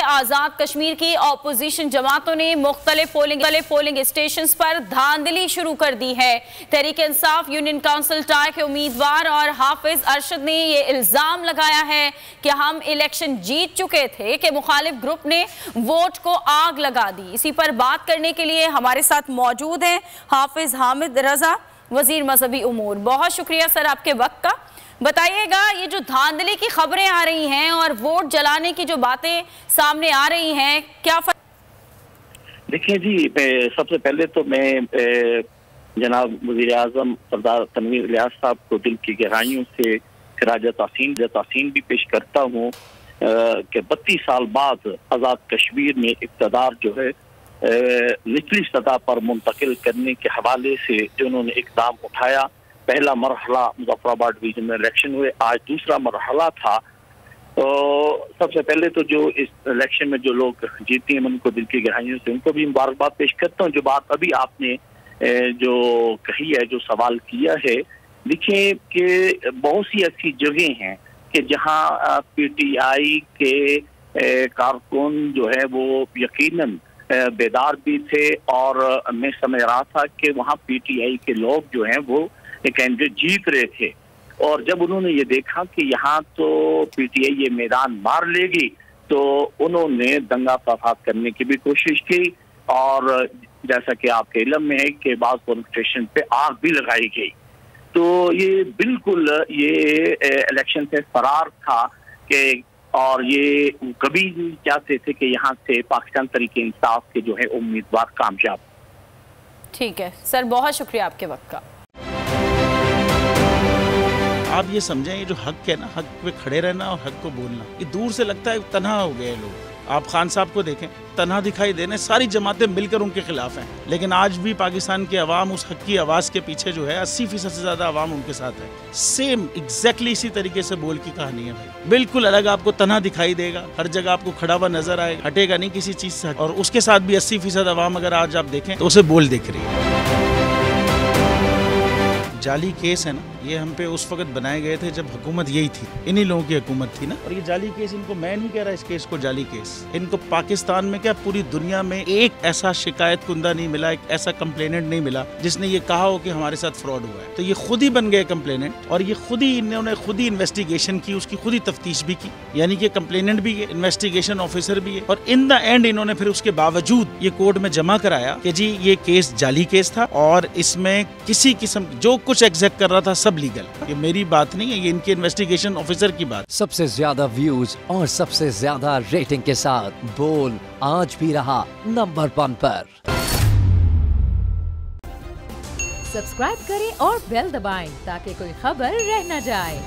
आजाद कश्मीर की ऑपोजिशन जमातों ने मुख्तलिफ पोलिंग स्टेशन पर धांधली शुरू कर दी है। Tehreek Insaf union council tie के उम्मीदवार और हाफिज अरशद ने यह इल्जाम लगाया है कि हम इलेक्शन जीत चुके थे कि मुखालिफ ग्रुप ने वोट को आग लगा दी। इसी पर बात करने के लिए हमारे साथ मौजूद हैं हाफिज हामिद रजा, वजीर मजहबी उमूर। बहुत शुक्रिया सर आपके वक्त का। बताइएगा, ये जो धांधली की खबरें आ रही हैं और वोट जलाने की जो बातें सामने आ रही हैं, क्या देखिए जी, सबसे पहले तो मैं जनाब वज़ीर आज़म सरदार तनवीर इलियास साहब को दिल की गहराइयों से खराज तहसीन भी पेश करता हूँ कि 32 साल बाद आज़ाद कश्मीर में इक़्तिदार जो है निचली सतह पर मुंतकिल करने के हवाले से जो उन्होंने इक़दाम उठाया। पहला मरहला मुज़फ़्फ़राबाद डिवीजन में इलेक्शन हुए, आज दूसरा मरहला था। तो सबसे पहले तो जो इस इलेक्शन में जो लोग जीते हैं उनको दिल की गहराइयों से उनको भी मुबारकबाद पेश करता हूँ। जो बात अभी आपने जो कही है, जो सवाल किया है, देखिए कि बहुत सी ऐसी जगह हैं कि जहाँ PTI के कारकुन जो है वो यकीनन बेदार भी थे और मैं समझ रहा था कि वहाँ PTI के लोग जो हैं वो कैंडिडेट जीत रहे थे। और जब उन्होंने ये देखा कि यहाँ तो PTI ये मैदान मार लेगी तो उन्होंने दंगा फसाद करने की भी कोशिश की और जैसा कि आपके इल्म में है कि बाज़ पोलिंग स्टेशन पे आग भी लगाई गई। तो ये बिल्कुल ये इलेक्शन से फरार था कि और ये कभी नहीं चाहते थे कि यहाँ से पाकिस्तान तरीके इंसाफ के जो है उम्मीदवार कामयाब। ठीक है सर, बहुत शुक्रिया आपके वक्त का। आप ये समझें, ये जो हक है ना, हक पे खड़े रहना और हक को बोलना, ये दूर से लगता है तन्हा हो गए लोग। आप खान साहब को देखें, तन्हा दिखाई देने, सारी जमातें मिलकर उनके खिलाफ हैं, लेकिन आज भी पाकिस्तान की आवाम उस हक की आवाज़ के पीछे जो है 80% से ज़्यादा आवाम उनके साथ है। सेम एग्जैक्टली इसी तरीके से बोल की कहानी है भाई, बिल्कुल अलग आपको तन्हा दिखाई देगा, हर जगह आपको खड़ा हुआ नजर आएगा, हटेगा नहीं किसी चीज़ से। और उसके साथ भी 80% आवाम अगर आज आप देखें तो उसे बोल दिख रही है। जाली केस है ना, ये हम पे उस वक्त बनाए गए थे जब हुकूमत यही थी, इन्हीं लोगों की हुकूमत थी ना। और ये जाली केस, इनको मैं नहीं कह रहा इस केस को जाली केस, इनको पाकिस्तान में क्या पूरी दुनिया में एक ऐसा शिकायत कुंदा नहीं मिला, एक ऐसा कंप्लेनेंट नहीं मिला जिसने ये कहा हो कि हमारे साथ फ्रॉड हुआ है। तो ये खुद ही बन गए कंप्लेनेंट और ये खुद ही इन्होंने खुद ही इन्वेस्टिगेशन की, उसकी खुद ही तफ्तीश भी की, यानी कि कंप्लेनेंट भी है, इन्वेस्टिगेशन ऑफिसर भी है। और इन द एंड इन्होंने फिर उसके बावजूद ये कोर्ट में जमा कराया कि जी ये केस जाली केस था और इसमें किसी किस्म जो कुछ एग्जैक्ट कर रहा था सब लीगल। ये मेरी बात नहीं है, ये इनके इन्वेस्टिगेशन ऑफिसर की बात। सबसे ज्यादा व्यूज और सबसे ज्यादा रेटिंग के साथ बोल आज भी रहा नंबर 1 पर। सब्सक्राइब करें और बेल दबाएं ताकि कोई खबर रह न जाए।